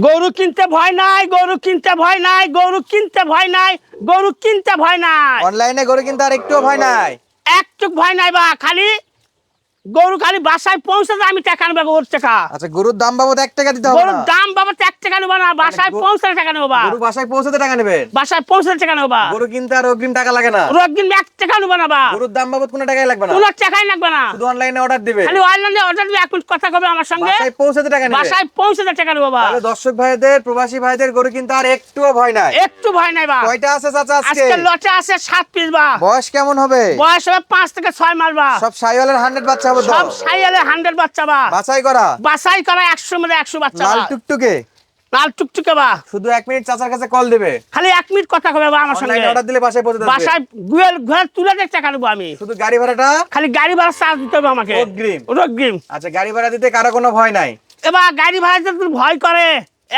গরু কিনতে ভয় নাই, গরু কিনতে ভয় নাই, গরু কিনতে ভয় নাই, গরু কিনতে ভয় নাই। অনলাইনে গরু কিনতে আর একটুও ভয় নাই। একটু ভয় নাই বা খালি গরু খালি বাসায় পৌঁছাতে আমি টাকা নেবো, গরুর টাকা। আচ্ছা, গরুর দাম বাবদ 1 টাকা দিতে হবে গরুর না? দাম বাবা 1 টাকা নেবো না, বাসায় পৌঁছাতে টাকা নেবো বা। গরু বাসায় পৌঁছাতে টাকা নেবেন? বাসায় পৌঁছাতে টাকা নেবো বা। গরু কিনতে আর অগ্রিম টাকা লাগে না? অগ্রিম 1 টাকা নেবো না বা। গরুর দাম বাবদ কোনো টাকাই লাগবে না? কোনো টাকাই লাগবে না, শুধু অনলাইনে অর্ডার দিবে? খালি অনলাইনে অর্ডার দিয়ে 1 মিনিট কথা কবে আমার সঙ্গে, বাসায় পৌঁছাতে টাকা নেবে? বাসায় পৌঁছাতে টাকা নেবো বা। তাহলে দর্শক ভাইদের, প্রবাসী ভাইদের গরু কিনতে আর একটুও ভয় নাই। একটু ভয় নাই বা। কয়টা আছে চাচা আজকে? আজকে লটে আছে 7 পিস বা। বয়স কেমন হবে? বয়স হবে 5 থেকে 6 মাস বা। সব শাইওয়ালের 100 বাচ্চা হবে তো? সব সাইয়ালে 100 বাচ্চা বা। বাছাই করা? বাছাই করা 100 মধ্যে 100 বাচ্চা লাল বা। টুকটুকে? লাল টুকটুকে বা। শুধু 1 মিনিট চাচার কাছে কল দিবে, খালি 1 মিনিট কথা কবে বা আমার সঙ্গে। অনলাইনে অর্ডার দিলে বাসায় পৌঁছে যাবে। বাসায় ঘুরে তুলে দিয়ে টাকা নেবো আমি। শুধু গাড়ি ভাড়াটা খালি গাড়ি ভাড়া চার্জ দিতে হবে আমাকে, অগ্রিম? অগ্রিম। আচ্ছা, গাড়ি ভাড়া দিতে কারো কোনো ভয় নাই? এবার গাড়ি ভাড়া যদি ভয় করে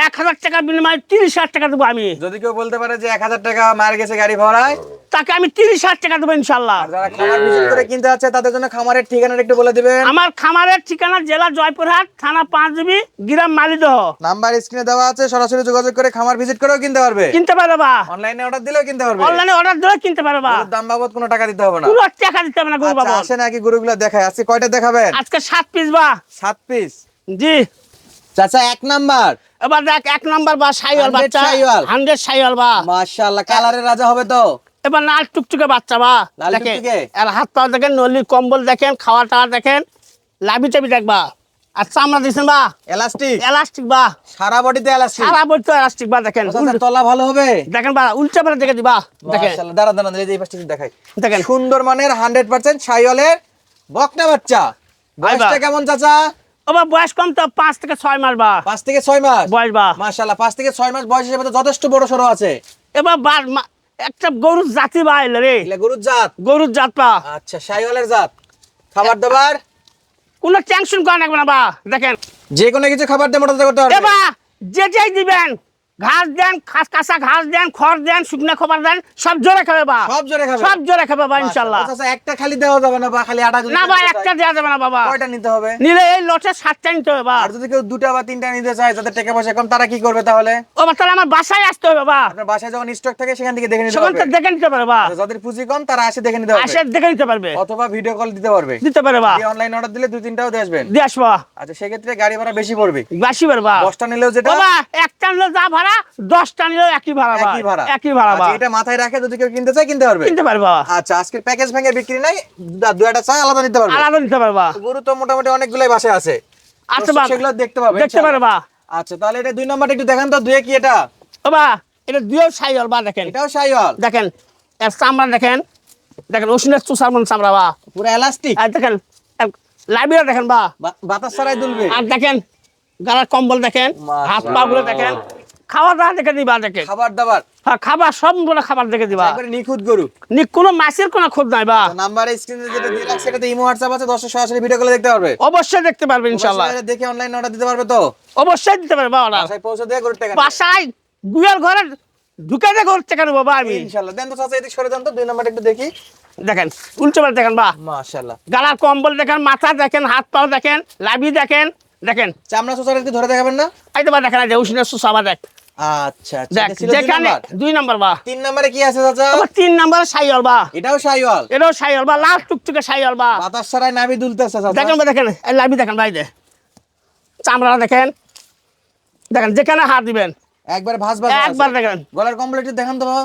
1000 টাকার বিনিময়ে 30,000 টাকা দেবো আমি। যদি কেউ বলতে পারে যে 1000 টাকা মার গেছে গাড়ি ভাড়ায়, তাকে আমি 30,000 টাকা দেবো ইনশাল্লাহ। আর যারা খামার ভিজিট করে কিনতে আছে তাদের জন্য খামারের ঠিকানাটা একটু বলে দিবেন। আমার খামারের ঠিকানা জেলা জয়পুরহাট, থানা পাঁচবিবি, গ্রাম মালিদহ। নাম্বার স্ক্রিনে দেওয়া আছে, সরাসরি যোগাযোগ করে খামার ভিজিট করেও কিনতে পারবে। কিনতে পারো বা। অনলাইনে অর্ডার দিলেও কিনতে পারবে। অনলাইনে অর্ডার দিলে কিনতে পারো বা। গরুর দাম বাবদ কোনো টাকা দিতে হবে না? কোনো টাকা দিতে হবে না গরু আচ্ছা, বাবদ। আসে নাকি গরুগুলো দেখায়? আজকে কয়টা দেখাবেন? আজকে 7 পিস বা। 7 পিস? জি। চাচা 1 নাম্বার এবার দেখ 1 নাম্বার বা সাইওয়াল 100 বাচ্চা, সাইওয়াল। 100 সাইওয়াল বা। মাশাআল্লাহ, কালারের রাজা হবে তো? এবার লাল টুকটুকে বাচ্চা বা। লাল দেখেন টুকটুকে? আর হাত পা দেখেন, নলি কম্বল দেখেন, খাওয়া টাওয়া দেখেন, লাভি টাবি দেখবা। আর চামড়া দিচ্ছেন বা এলাস্টিক? এলাস্টিক বা। সারা বডিতে এলাস্টিক? সারা বই তো এলাস্টিক বা। দেখেন চাচা তলা ভালো হবে? দেখেন বা, উল্টা পাল্টা দেখে দিবা। দেখেন মাশাআল্লাহ, দাঁড়া দাঁড়া, এই পাশটা একটু দেখাই। দেখেন সুন্দর মানের 100% শাইওয়ালের বকনা বাচ্চা। বয়সটা কেমন চাচা? ওবার বয়স কম তো, 5 থেকে 6 মাস বা। 5 থেকে 6 মাস বয়স বা। মাশাআল্লাহ, 5 থেকে 6 মাস বয়স হিসেবে তো যথেষ্ট বড় সরো আছে। এবার একটা গরুর জাতি বা এলো রে, এগুলা গরুর জাত? গরুর জাত পা। আচ্ছা, শাইওয়ালের জাত। খাবার দাবার কোনো টেনশন করা লাগবে না বা। দেখেন যে কোনো কিছু খাবার দিয়ে মোটা করতে পারবে? এবার যেটাই দিবেন, ঘাস দেন, কাঁচা ঘাস দেন, খড় দেন, শুকনো খাবার দেন, সব জোরে খাবে বা। সব জোরে খাবে? সব জোরে খাবে বা ইনশাল্লাহ। আচ্ছা, একটা খালি দেওয়া যাবে না বা খালি আটা? যদি না বা নিতে একটা চায়, দেওয়া যাবে না বাবা। কয়টা নিতে হবে? নিলে এই লটে 7টা নিতে হবে বা। আর যদি কেউ 2টা বা 3টা নিতে চায়, যাদের টাকা পয়সা কম, তারা কি করবে তাহলে? ও বা তাহলে আমার বাসায় আসতে হবে বা। আপনার বাসায় যখন স্টক থাকে সেখান থেকে দেখে নিতে সেখান পারবে? থেকে দেখে নিতে পারে বা। আচ্ছা, যাদের পুঁজি কম তারা এসে দেখে নিতে পারবে? আসে দেখে নিতে পারবে, অথবা ভিডিও কল দিতে পারবে? দিতে পারে বা। অনলাইন অর্ডার দিলে 2-3টাও দিয়ে আসবেন? দিয়ে আসবো। আচ্ছা, সেক্ষেত্রে গাড়ি ভাড়া বেশি পড়বে? বাসি পারে বা। 10টা নিলেও যেটা, বাবা একটা নিলেও যা ভাড়া, 10টা নিলেও একই ভাড়া বা। একই ভাড়া? একই ভাড়া বা। আচ্ছা, এটা মাথায় রাখে যদি কেউ কিনতে চায় কিনতে পারবে? কিনতে পারবা। আচ্ছা, আজকের প্যাকেজ ভেঙে বিক্রি নাই, 2টা চাই আলাদা নিতে পারবে? আলাদা নিতে পারবা। গরু তো মোটামুটি অনেকগুলাই বাসায় আছে, আচ্ছা দর্শক বা, সেগুলো দেখতে পাবে দেখতে ইনশাআল্লাহ। পারবা। আচ্ছা, তাহলে এটা 2 নাম্বারটা একটু দেখান তো, 2 কি এটা? বাবা এটা দিয়েও সাইওয়াল বা। দেখেন এটাও শাইওয়াল? দেখেন এর চামড়া দেখেন, দেখেন ওষুধের চুষার মন চামড়া বা। পুরো এলাস্টিক? আর দেখেন লাইব্রেরি দেখেন বা। বাতাস ছাড়াই দুলবে? আর দেখেন গালার কম্বল দেখেন, হাত পা গুলো দেখেন, খাওয়া দাওয়া দেখে দিবা। দেখেন খাবার দাবার হ্যাঁ, খাবার সবগুলো খাবার দেখে দিবা। একবারে নিখুঁত গরু? কোনো মাছের কোনো খোঁজ নাই বা। নাম্বার স্ক্রিনে যেটা দিয়ে রাখছি সেটাতে ইমো হোয়াটসঅ্যাপ আছে, দর্শক সরাসরি ভিডিও কলে দেখতে পারবে? অবশ্যই দেখতে পারবে ইনশাল্লাহ। অবশ্যই দেখে অনলাইন অর্ডার দিতে পারবে তো? অবশ্যই দিতে পারবে ওরা। বাসায় পৌঁছে দিয়ে গরুর টাকা বাসায় গুয়ের ঘরে ঢুকে দিয়ে ঘর থেকে নেবো বা আমি। ইনশাআল্লাহ। দেন তো চাচা, এদিক সরে দেন তো, 2 নাম্বারটা একটু দেখি। দেখেন উল্টো পাল্টা দেখেন বা। মাশাআল্লাহ, গালার কম্বল দেখেন, মাথা দেখেন, হাত পাও দেখেন, লাভি দেখেন। দেখেন চামড়া চোচার একটু ধরে দেখাবেন না? এই তো বা দেখেন, যে উষ্ণের সুসাবা দেখ। আচ্ছা আচ্ছা, দেখ এটা ছিল 2 যেখানে নাম্বার। 2 নাম্বার বা। 3 নাম্বারে কি আছে চাচা? আবার 3 নাম্বার সাইওয়াল বা। এটাও শাইওয়াল? এটাও সাইওয়াল বা, লাল টুকটুকে সাইওয়াল বা। বাতাস ছাড়াই নাভি দুলতেছে চাচা? দেখেন বা, দেখেন এই লাভি দেখেন ভাই, দে চামড়া দেখেন, দেখেন যেখানে হাত দিবেন একবার ভাঁজ ভাঁজ একবার দেখেন। গলার কম্বল একটু দেখান তো বাবা।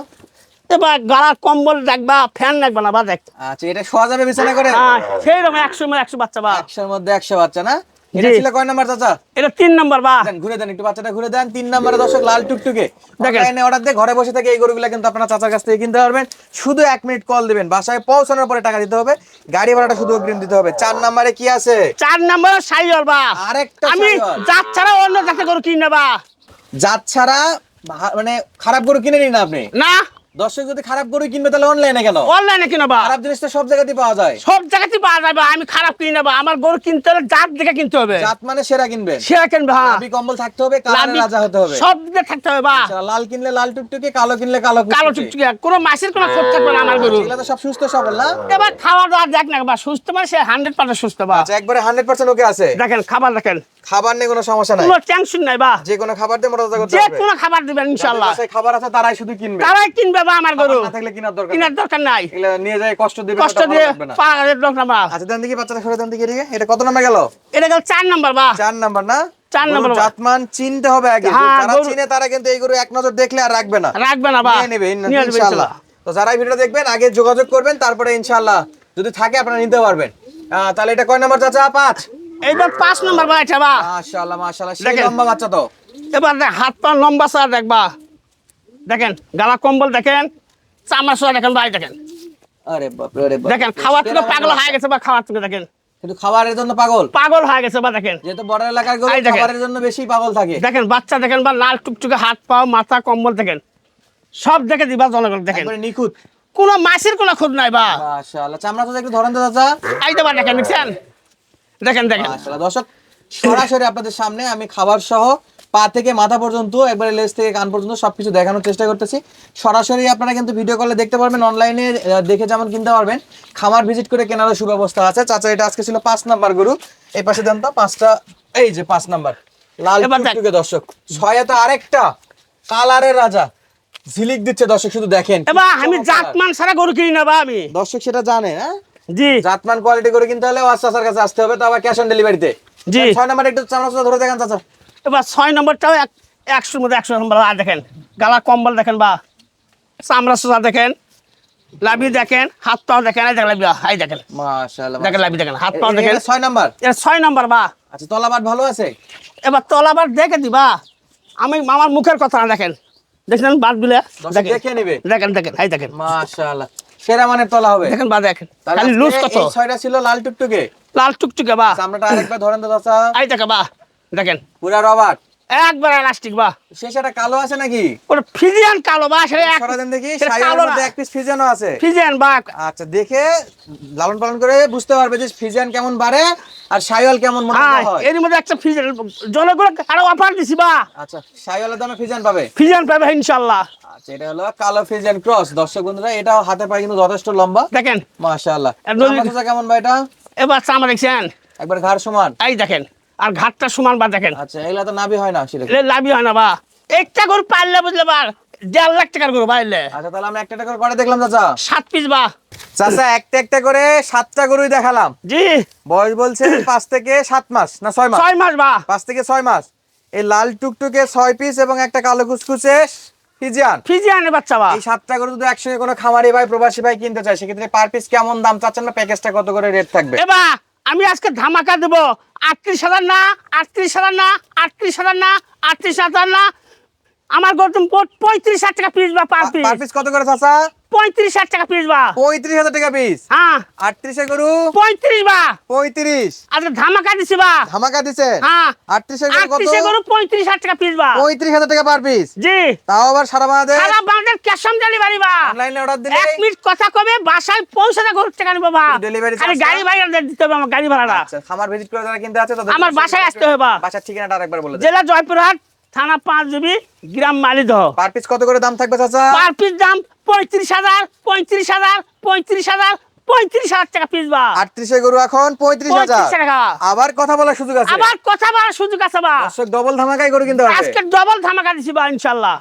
এবার গালার কম্বল দেখবা, ফ্যান দেখবা না বা। দেখ আচ্ছা, এটা শোয়া যাবে বিছানা করে? হ্যাঁ সেই রকম 100 বাচ্চা বা। 100 এর মধ্যে 100 বাচ্চা না? এটা জি। ছিল কয় নাম্বার চাচা? এটা 3 নাম্বার বা। দেন ঘুরে দেন, একটু বাচ্চাটা ঘুরে দেন। 3 নাম্বারে দর্শক লাল টুকটুকে দেখেন। অনলাইনে অর্ডার দিয়ে ঘরে বসে থেকে এই গরুগুলো কিন্তু আপনারা চাচার কাছ থেকে কিনতে পারবেন। শুধু 1 মিনিট কল দিবেন, বাসায় পৌঁছানোর পরে টাকা দিতে হবে, গাড়ি ভাড়াটা শুধু অগ্রিম দিতে হবে। 4 নাম্বারে কি আছে? 4 নাম্বার সাইওয়াল বা। আরেকটা আমি শাইওয়াল? জাত ছাড়া অন্য জাতে গরু কিনে বা। জাত ছাড়া মানে খারাপ গরু কিনে নিন না আপনি? না দর্শক যদি খারাপ গরু কিনবে তাহলে অনলাইনে কেন? অনলাইনে কিনা বা খারাপ জিনিস তো সব জায়গাতেই পাওয়া যায়। সব জায়গাতে পাওয়া যাবে, আমি খারাপ কিনে নেবো। আমার গরু কিনতে হলে জাত দেখে কিনতে হবে, জাত মানে সেরা কিনবেন। সেরা কিনবে। হ্যাঁ, লাভি কম্বল থাকতে হবে, কালারের লাভি- রাজা হতে হবে। সব দিকে থাকতে হবে বা আচ্ছা, লাল কিনলে লাল টুকটুকে, কালো কিনলে কালো কালো টুকটুকে। চুকচুকে, কোনো মাছের কোনো খোঁজ থাকবে না আমার গরু। এগুলো তো সব সুস্থ সবল না? এবার খাওয়া দাওয়া দেখ না বা সুস্থ মানে সে 100% সুস্থ বা আচ্ছা, একবারে 100% ওকে আছে। দেখেন খাবার দেখেন, খাবার নিয়ে কোনো সমস্যা নাই। কোনো টেনশন নাই বা যে কোনো খাবার দিয়ে মোটা করতে যে হবে। কোনো খাবার দিবেন ইনশাআল্লাহ। যাদের বাসায় খাবার আছে তারাই শুধু কিনবে। তারাই কিনবে বা আমার গরু, খাবার না থাকলে কেনার দরকার কেনার দরকার নাই। এগুলা নিয়ে যায় কষ্ট দিবে, কষ্ট ওটা ভালো দিয়ে লাগবে না। পাওয়ার লোক না বা। আচ্ছা, দেন দেখি বাচ্চাটা সরে দেন দেখি এদিকে। এটা কত নাম্বার গেল? এটা গেল 4 নাম্বার বা। 4 নাম্বার না? 4 নাম্বার গরুর বা। জাতমান চিনতে হবে আগে। হ্যাঁ, যারা গরু- চিনে তারা কিন্তু এই গরু এক নজর দেখলে আর রাখবে না, রাখবে না বা, নিয়ে নেবে নিয়ে নেবে ইনশাআল্লাহ। তো যারা এই ভিডিওটা দেখবেন আগে যোগাযোগ করবেন, তারপরে ইনশাআল্লাহ যদি থাকে আপনারা নিতে পারবেন। তাহলে এটা কয় নাম্বার চাচা? 5। এইবার 5 নাম্বার বা এটা বা। মাশাআল্লাহ মাশাআল্লাহ, সেই দেখেন। লম্বা বাচ্চা তো। এবার দেখ হাত পা লম্বা চা দেখবা, দেখেন গালা কম্বল দেখেন, চামড়া সোয়া দেখেন ভাই, দেখেন আরে বাপ রে, আরে বাপ। দেখেন খাওয়ার থেকে পাগল হয়ে গেছে বা, খাওয়ার থেকে দেখেন কিন্তু খাবারের জন্য পাগল। পাগল হয়ে গেছে বা। দেখেন যেহেতু বড় এলাকার গরু, এই দেখেন। খাবারের জন্য বেশি পাগল থাকে। দেখেন বাচ্চা দেখেন বা, লাল টুকটুকে হাত পা মাথা কম্বল দেখেন, সব দেখে দিবা জনগণ দেখেন, একবারে নিখুঁত। কোনো মাছের কোনো খুঁত নাই বা। মাশাআল্লাহ, চামড়া তো একটু ধরেন তো চাচা। এই দেবা দেখেন, দেখছেন দেখেন দেখেন। মাশাআল্লাহ দর্শক, সরাসরি আপনাদের সামনে আমি খাবার সহ পা থেকে মাথা পর্যন্ত, একবারে লেজ থেকে কান পর্যন্ত সবকিছু দেখানোর চেষ্টা করতেছি। সরাসরি আপনারা কিন্তু ভিডিও কলে দেখতে পারবেন, অনলাইনে দেখে যেমন কিনতে পারবেন, খামার ভিজিট করে কেনারও সুব্যবস্থা আছে। চাচা এটা আজকে ছিল 5 নাম্বার গরু। এই পাশে দেন তো 5টা, এই যে 5 নাম্বার লাল এবার দেখ। টুকটুকে দর্শক। 6 আরেকটা কালারের রাজা ঝিলিক দিচ্ছে দর্শক, শুধু দেখেন। কি এবার আমি চমৎকার। জাতমান সারা গরু কিনি না বা আমি। দর্শক সেটা জানে, হ্যাঁ জি জাতমান কোয়ালিটি করে কিনতে হলে ওয়াসার কাছে আসতে হবে, তো আবার ক্যাশ অন ডেলিভারিতে। জি। 6 নাম্বার একটু চামড়া ধরে দেখেন চাচা। এবার 6 নম্বরটাও 100-র মধ্যে 100 নম্বর। আর দেখেন গালা কম্বল দেখেন বা, চামড়া সোজা দেখেন, লাভি দেখেন, হাত পাও দেখেন, এই দেখেন লাভি, এই দেখেন মাশাআল্লাহ দেখেন লাভি দেখেন, হাত পাও দেখেন। 6 নাম্বার। এটা 6 নম্বর বা। আচ্ছা, তলাবাট ভালো আছে? এবার তলাবার দেখে দিবা, আমি আমার মুখের কথা না, দেখেন দেখেন বাদ বিলে দর্শক দেখেন দেখে নেবে। দেখেন দেখেন, এই দেখেন মাশাআল্লাহ, সেরা মানের তলা হবে। দেখেন বা, দেখেন তাহলে খালি আজকে লুজ কত, এই 6টা ছিল লাল টুকটুকে। লাল টুকটুকে বা। চামড়াটা আরেকবার ধরেন তো চাচা। এই দেখে বা, দেখেন পুরা রবার্ট। একবার এলাস্টিক বা। শেষটা কালো আছে নাকি? ওটা ফিজিয়ান কালো বা, সেটা সরা দেন দেখি। সেটা সাইয়ার কালো মধ্যে না, এক পিস ফিজিয়ানও আছে। ফিজিয়ান বা। আচ্ছা, দেখে লালন পালন করে বুঝতে পারবে যে ফিজিয়ান কেমন বাড়ে আর শাইওয়াল কেমন মোটা হ্যাঁ, হয়। এর মধ্যে একটা ফিজিয়ান জনগণ আরো অফার দিছি বা, আচ্ছা, শাইওয়ালের দামে ফিজিয়ান পাবে। ফিজিয়ান পাবে ইনশাআল্লাহ। আচ্ছা, এটা হলো কালো ফিজিয়ান ক্রস। দর্শক বন্ধুরা, এটাও হাতে পায়ে কিন্তু যথেষ্ট লম্বা। দেখেন মাশাআল্লাহ। আর নদী- চামড়া কেমন ভাই এটা? এবার চামড়া দেখছেন, একবার ঘাড় সমান। এই দেখেন, আর ঘাটটা সমান বা দেখেন, আচ্ছা, এগুলা তো নাভি হয় না সেরকম। এলে লাভই হয় না বা। একটা গরু পারলে বুঝলে বা 1.5 লাখ টাকার গরু পাইলে আচ্ছা, তাহলে আমরা একটা একটা করে দেখলাম চাচা। 7 পিস বা। চাচা একটা একটা করে 7টা গরুই দেখালাম। জি বয়স বলছে 5 থেকে 7 মাস না 6 মাস? 6 মাস বা। 5 থেকে 6 মাস। এই লাল টুকটুকে 6 পিস এবং একটা কালো কুচকুচে ফিজিয়ান, ফিজিয়ানের বাচ্চা বা। এই 7টা গরু যদি একসঙ্গে কোনো খামারি ভাই প্রবাসী ভাই কিনতে চায়, সেক্ষেত্রে পার পিস কেমন দাম চাচ্ছেন না প্যাকেজটা কত করে রেট থাকবে? এবার আমি আজকে ধামাকা দেব। 38,000 না, 38,000 না, 38,000 না, 38,000 না, আমার গরু 35,000 টাকা পিস বা, পার পার পিস পিস কত করে চাচা? 35,000 টাকা পিস বা। 35,000 টাকা পিস। হ্যাঁ 38 এর গরু 35 বা। 35 আজকে ধামাকা দিছি বা। ধামাকা দিছে। হ্যাঁ 38 এর গরু কত? 38 গরু 35,000 টাকা পিস বা। 35,000 টাকা পার পিস। জি তাও আবার সারা বাংলাদেশ সারা বাংলাদেশ ক্যাশ অন ডেলিভারি বা। অনলাইনে অর্ডার দিলে 1 মিনিট কথা কবে বাসায় পৌঁছাতে গরু টাকা নিবো বা। Delivery খালি charge গাড়ি ভাড়া দিতে হবে, আমার গাড়ি ভাড়াটা। আচ্ছা, খামার ভিজিট করে যারা কিনতে আছে তাদের আমার বাসায় আসতে হবে বা। বাসার ঠিকানাটা আরেকবার বলে দেন। জেলা জয়পুরহাট, থানা 5 জুবি, গ্রাম মালিদহ। পার পিস কত করে দাম থাকবে চাচা? পার পিস দাম 35,000, 35,000, 35,000, 35,000 টাকা পিস বা। 38 এর গরু এখন 35,000 35 টাকা। আবার কথা বলার সুযোগ আছে। আবার কথা বলার সুযোগ আছে বা। দর্শক ডবল ধামাকাই গরু কিনতে পারবে। আজকে ডবল ধামাকা দিছি বা ইনশাআল্লাহ।